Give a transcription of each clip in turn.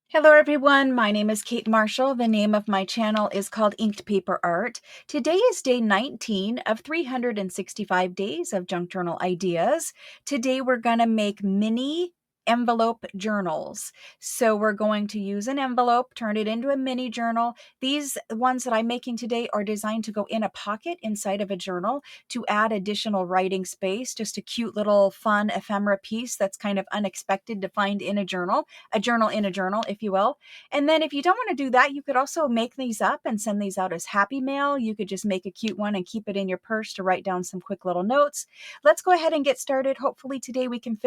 Hello everyone, my name is Kate Marshall. The name of my channel is called Inked Paper Art. Today is day 19 of 365 days of junk journal ideas. Today we're going to make mini envelope journals. So we're going to use an envelope, turn it into a mini journal. These ones that I'm making today are designed to go in a pocket inside of a journal to add additional writing space, just a cute little fun ephemera piece that's kind of unexpected to find in a journal in a journal, if you will. And then if you don't want to do that, you could also make these up and send these out as happy mail. You could just make a cute one and keep it in your purse to write down some quick little notes. Let's go ahead and get started. Hopefully today we can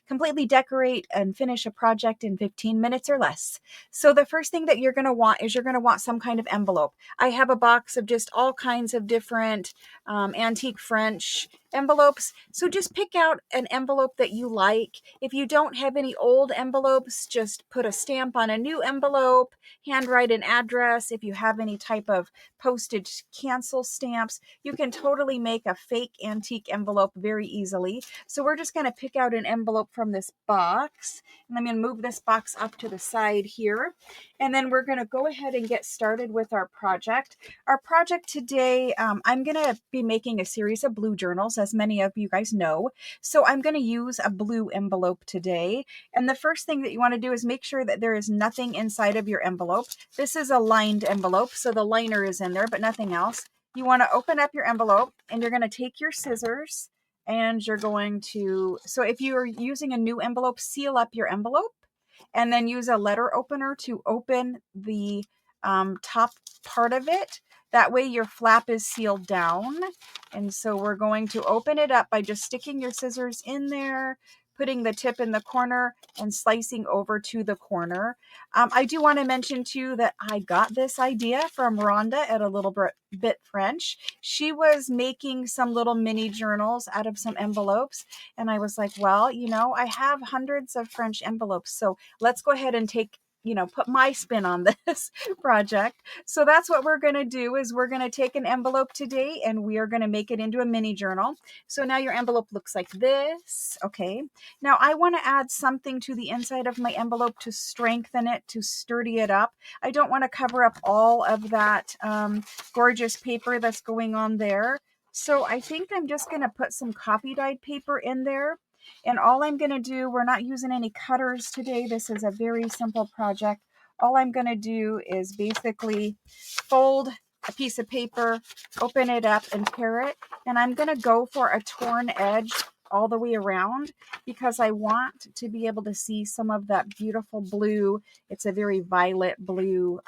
completely decorate and finish a project in 15 minutes or less. So the first thing that you're going to want is you're going to want some kind of envelope. I have a box of just all kinds of different antique French envelopes. So just pick out an envelope that you like. If you don't have any old envelopes, just put a stamp on a new envelope, handwrite an address. If you have any type of postage cancel stamps, you can totally make a fake antique envelope very easily. So we're just going to pick out an envelope from this box, and I'm going to move this box up to the side here. And then we're going to go ahead and get started with our project. Our project today, I'm going to be making a series of blue journals, as many of you guys know. So I'm going to use a blue envelope today. And the first thing that you want to do is make sure that there is nothing inside of your envelope. This is a lined envelope, so the liner is in there, but nothing else. You want to open up your envelope, and you're going to take your scissors, and you're going to, so if you're using a new envelope, seal up your envelope, and then use a letter opener to open the top part of it. That way your flap is sealed down. And so we're going to open it up by just sticking your scissors in there, putting the tip in the corner, and slicing over to the corner. I do want to mention too that I got this idea from Rhonda at A Little Bit French. She was making some little mini journals out of some envelopes. And I was like, well, I have hundreds of French envelopes. So let's go ahead and put my spin on this project. So that's what we're going to do is we're going to take an envelope today and we are going to make it into a mini journal. So now your envelope looks like this. Okay. Now I want to add something to the inside of my envelope to strengthen it, to sturdy it up. I don't want to cover up all of that gorgeous paper that's going on there. So I think I'm just going to put some copy dyed paper in there. And all I'm going to do, we're not using any cutters today. This is a very simple project. All I'm going to do is basically fold a piece of paper, open it up, and tear it. And I'm going to go for a torn edge all the way around because I want to be able to see some of that beautiful blue. It's a very violet blue.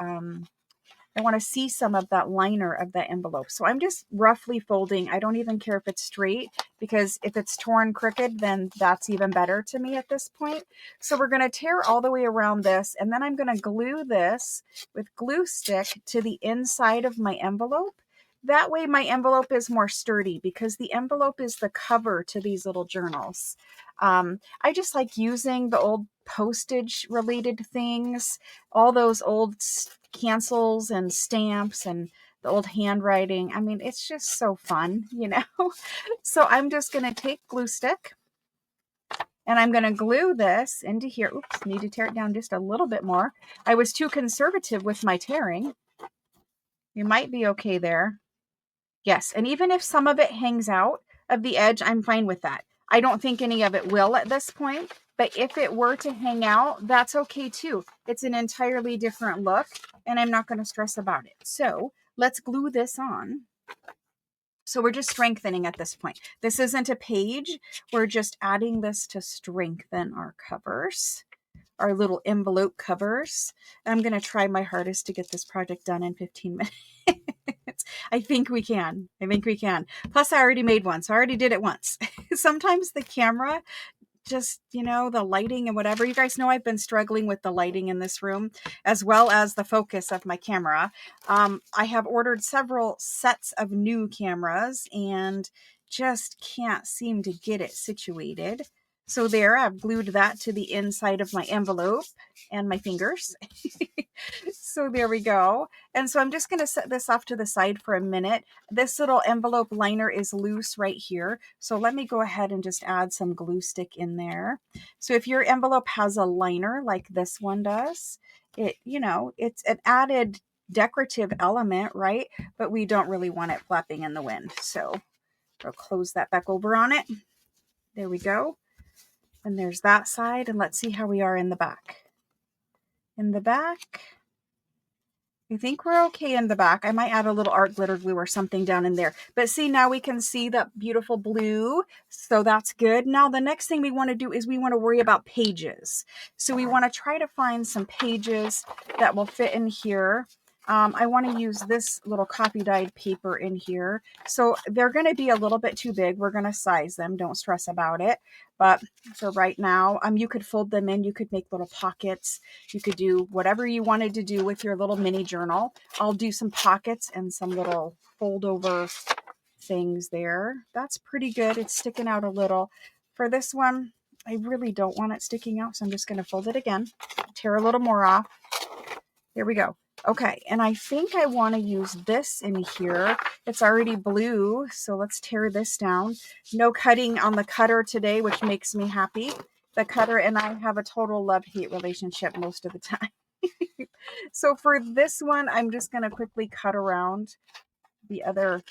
I want to see some of that liner of that envelope. So I'm just roughly folding. I don't even care if it's straight because if it's torn crooked, then that's even better to me at this point. So we're going to tear all the way around this, and then I'm going to glue this with glue stick to the inside of my envelope. That way my envelope is more sturdy because the envelope is the cover to these little journals. I just like using the old postage related things, all those old cancels and stamps and the old handwriting. I mean, it's just so fun, So I'm just going to take glue stick and I'm going to glue this into here. Oops, need to tear it down just a little bit more. I was too conservative with my tearing. You might be okay there. Yes, and even if some of it hangs out of the edge, I'm fine with that. I don't think any of it will at this point, but if it were to hang out, that's okay too. It's an entirely different look, and I'm not going to stress about it. So let's glue this on. So we're just strengthening at this point. This isn't a page. We're just adding this to strengthen our covers, our little envelope covers. I'm going to try my hardest to get this project done in 15 minutes. I think we can. Plus, I already made one, so I already did it once. Sometimes the camera, just, the lighting and whatever. You guys know I've been struggling with the lighting in this room, as well as the focus of my camera. I have ordered several sets of new cameras and just can't seem to get it situated. So there, I've glued that to the inside of my envelope and my fingers. So there we go. And so I'm just going to set this off to the side for a minute. This little envelope liner is loose right here. So let me go ahead and just add some glue stick in there. So if your envelope has a liner like this one does, it's an added decorative element, right? But we don't really want it flapping in the wind. So I'll close that back over on it. There we go. And there's that side. And let's see how we are in the back. In the back, I think we're okay in the back. I might add a little art glitter glue or something down in there. But see, now we can see that beautiful blue. So that's good. Now the next thing we want to do is we want to worry about pages. So we want to try to find some pages that will fit in here. I want to use this little copy dyed paper in here. So they're going to be a little bit too big. We're going to size them. Don't stress about it. But for right now, you could fold them in. You could make little pockets. You could do whatever you wanted to do with your little mini journal. I'll do some pockets and some little fold over things there. That's pretty good. It's sticking out a little. For this one, I really don't want it sticking out. So I'm just going to fold it again, tear a little more off. There we go. Okay, and I think I want to use this in here. It's already blue, so let's tear this down. No cutting on the cutter today, which makes me happy. The cutter and I have a total love-hate relationship most of the time. So for this one, I'm just going to quickly cut around the other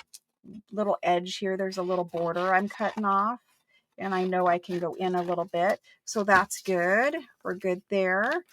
little edge here. There's a little border I'm cutting off, and I know I can go in a little bit. So that's good. We're good there.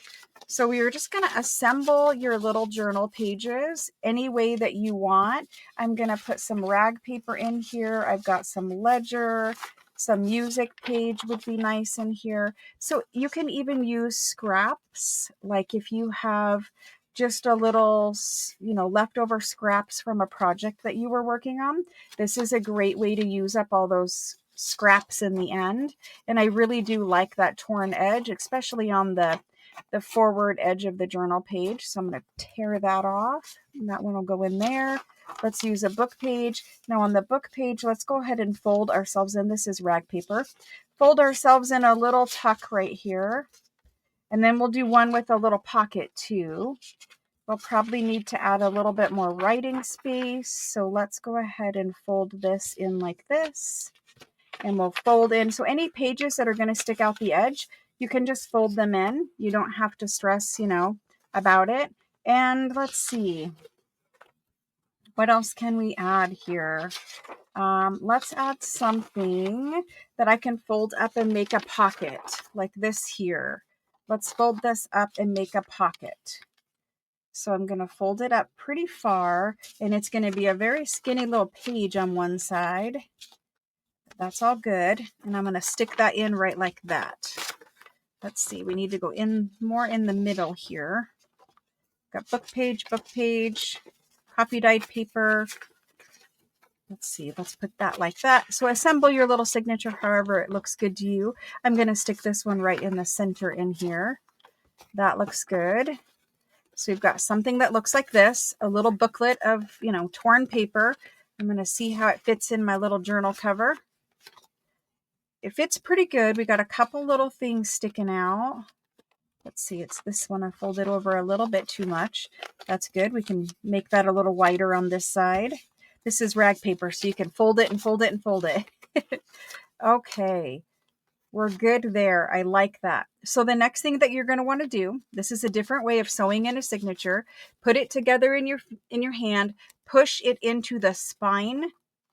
So we are just going to assemble your little journal pages any way that you want. I'm going to put some rag paper in here. I've got some ledger, some music page would be nice in here. So you can even use scraps, like if you have just a little, leftover scraps from a project that you were working on. This is a great way to use up all those scraps in the end. And I really do like that torn edge, especially on the forward edge of the journal page. So I'm going to tear that off, and that one will go in there. Let's use a book page. Now on the book page, let's go ahead and fold ourselves in. This is rag paper. Fold ourselves in a little tuck right here. And then we'll do one with a little pocket too. We'll probably need to add a little bit more writing space. So let's go ahead and fold this in like this. And we'll fold in. So any pages that are going to stick out the edge, you can just fold them in. You don't have to stress, about it. And let's see. What else can we add here? Let's add something that I can fold up and make a pocket like this here. Let's fold this up and make a pocket. So I'm going to fold it up pretty far, and it's going to be a very skinny little page on one side. That's all good. And I'm going to stick that in right like that. Let's see. We need to go in more in the middle here. Got book page, copy dyed paper. Let's see. Let's put that like that. So assemble your little signature however it looks good to you. I'm going to stick this one right in the center in here. That looks good. So we've got something that looks like this, a little booklet of, torn paper. I'm going to see how it fits in my little journal cover. It fits pretty good. We got a couple little things sticking out. Let's see, it's this one. I folded over a little bit too much. That's good. We can make that a little wider on this side. This is rag paper, so you can fold it and fold it and fold it. Okay. We're good there. I like that. So the next thing that you're going to want to do, this is a different way of sewing in a signature. Put it together in your hand, push it into the spine.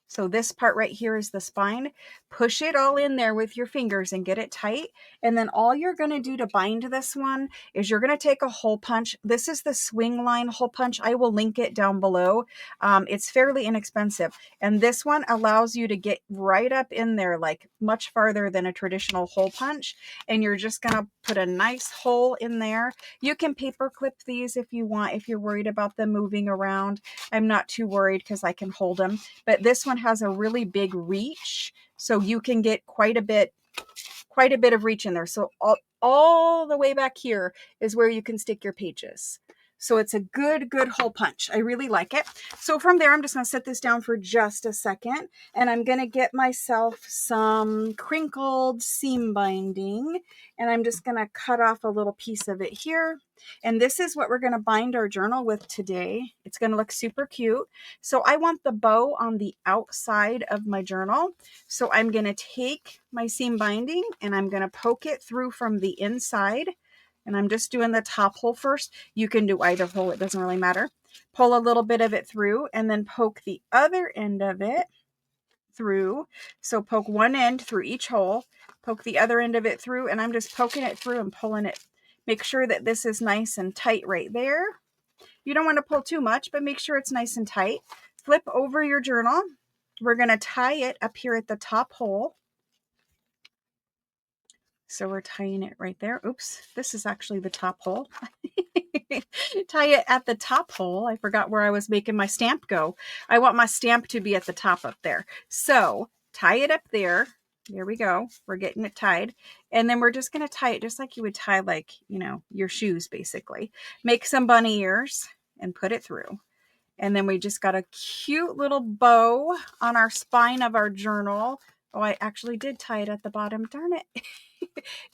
So this part right here is the spine. Push it all in there with your fingers and get it tight. And then all you're going to do to bind this one is you're going to take a hole punch. This is the Swingline hole punch. I will link it down below. It's fairly inexpensive. And this one allows you to get right up in there, like much farther than a traditional hole punch. And you're just going to put a nice hole in there. You can paper clip these if you want, if you're worried about them moving around. I'm not too worried because I can hold them. But this one has a really big reach, so you can get quite a bit of reach in there. So all the way back here is where you can stick your pages. So it's a good hole punch. I really like it. So from there, I'm just going to set this down for just a second, and I'm going to get myself some crinkled seam binding, and I'm just going to cut off a little piece of it here. And this is what we're going to bind our journal with today. It's going to look super cute. So I want the bow on the outside of my journal. So I'm going to take my seam binding and I'm going to poke it through from the inside. And I'm just doing the top hole first. You can do either hole, it doesn't really matter. Pull a little bit of it through and then poke the other end of it through. So poke one end through each hole, poke the other end of it through, and I'm just poking it through and pulling it. Make sure that this is nice and tight right there. You don't want to pull too much, but make sure it's nice and tight. Flip over your journal. We're going to tie it up here at the top hole. So we're tying it right there. Oops, this is actually the top hole. Tie it at the top hole. I forgot where I was making my stamp go. I want my stamp to be at the top up there. So tie it up there. There we go. We're getting it tied. And then we're just going to tie it just like you would tie, like, you know, your shoes, basically. Make some bunny ears and put it through. And then we just got a cute little bow on our spine of our journal. Oh, I actually did tie it at the bottom. Darn it.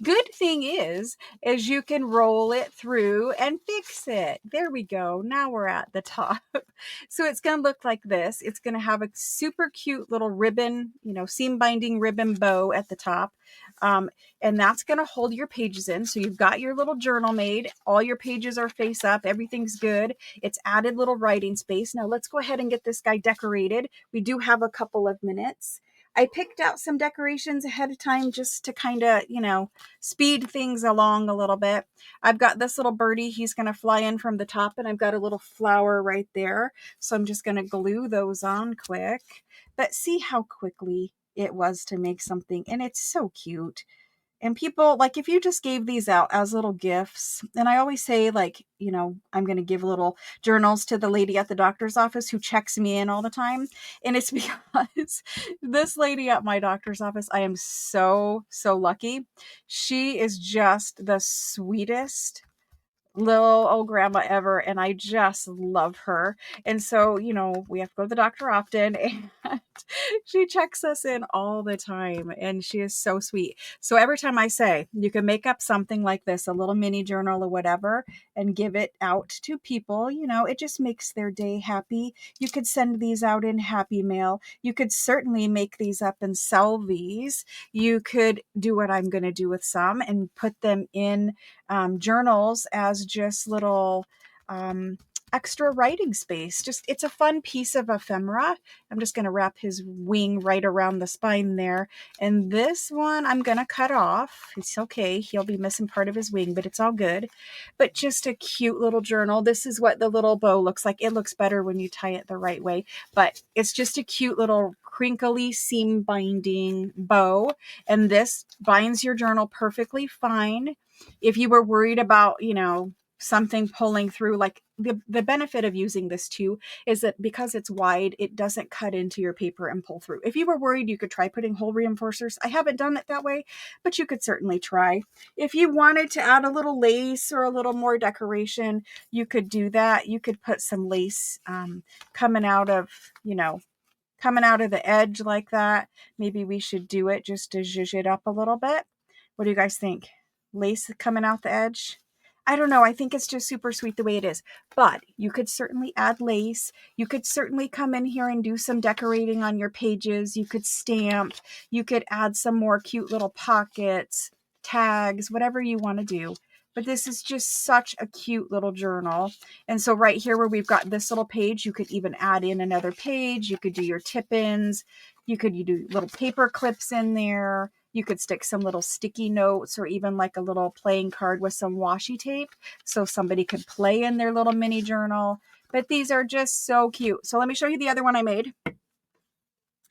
Good thing is you can roll it through and fix it. There we go. Now we're at the top. So it's going to look like this. It's going to have a super cute little ribbon, you know, seam binding ribbon bow at the top. And that's going to hold your pages in. So you've got your little journal made. All your pages are face up. Everything's good. It's added little writing space. Now let's go ahead and get this guy decorated. We do have a couple of minutes. I picked out some decorations ahead of time just to kind of, you know, speed things along a little bit. I've got this little birdie. He's going to fly in from the top, and I've got a little flower right there. So I'm just going to glue those on quick. But see how quickly it was to make something, and it's so cute. And people, like, if you just gave these out as little gifts, and I always say, like, you know, I'm going to give little journals to the lady at the doctor's office who checks me in all the time. And it's because this lady at my doctor's office, I am so lucky. She is just the sweetest little old grandma ever, and I just love her. And so, you know, we have to go to the doctor often, and she checks us in all the time, and she is so sweet. So every time I say you can make up something like this, a little mini journal or whatever, and give it out to people, you know, it just makes their day happy. You could send these out in Happy Mail. You could certainly make these up and sell these. You could do what I'm going to do with some and put them in journals as just little extra writing space. Just, it's a fun piece of ephemera. I'm just going to wrap his wing right around the spine there. And this one I'm going to cut off. It's okay. He'll be missing part of his wing, but it's all good. But just a cute little journal. This is what the little bow looks like. It looks better when you tie it the right way, but it's just a cute little crinkly seam binding bow. And this binds your journal perfectly fine. If you were worried about, you know, something pulling through, like the benefit of using this too is that because it's wide, it doesn't cut into your paper and pull through. If you were worried, you could try putting hole reinforcers. I haven't done it that way, but you could certainly try. If you wanted to add a little lace or a little more decoration, you could do that. You could put some lace coming out of, you know, coming out of the edge like that. Maybe we should do it just to zhuzh it up a little bit. What do you guys think? Lace coming out the edge? I don't know. I think it's just super sweet the way it is. But you could certainly add lace. You could certainly come in here and do some decorating on your pages. You could stamp. You could add some more cute little pockets, tags, whatever you want to do. But this is just such a cute little journal. And so right here where we've got this little page, you could even add in another page. You could do your tip-ins. You do little paper clips in there. You could stick some little sticky notes or even like a little playing card with some washi tape so somebody could play in their little mini journal. But these are just so cute. So let me show you the other one I made.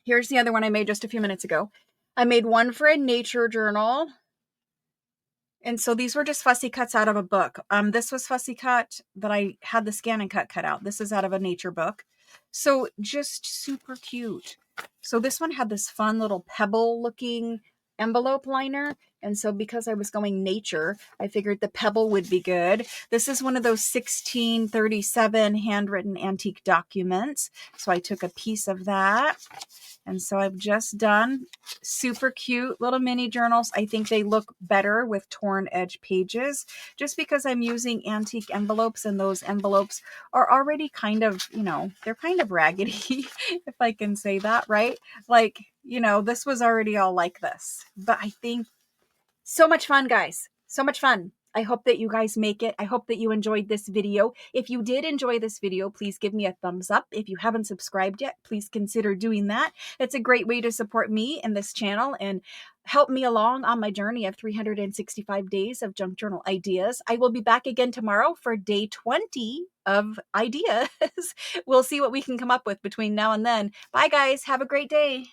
Here's the other one I made just a few minutes ago. I made one for a nature journal. And so these were just fussy cuts out of a book. This was fussy cut, but I had the scan and cut out. This is out of a nature book. So just super cute. So this one had this fun little pebble looking envelope liner. And so because I was going nature, I figured the pebble would be good. This is one of those 1637 handwritten antique documents. So I took a piece of that. And so I've just done super cute little mini journals. I think they look better with torn edge pages just because I'm using antique envelopes, and those envelopes are already kind of, they're kind of raggedy, if I can say that, right? Like, this was already all like this. But I think so much fun, guys. So much fun. I hope that you guys make it. I hope that you enjoyed this video. If you did enjoy this video, please give me a thumbs up. If you haven't subscribed yet, please consider doing that. It's a great way to support me and this channel and help me along on my journey of 365 days of junk journal ideas. I will be back again tomorrow for day 20 of ideas. We'll see what we can come up with between now and then. Bye, guys. Have a great day.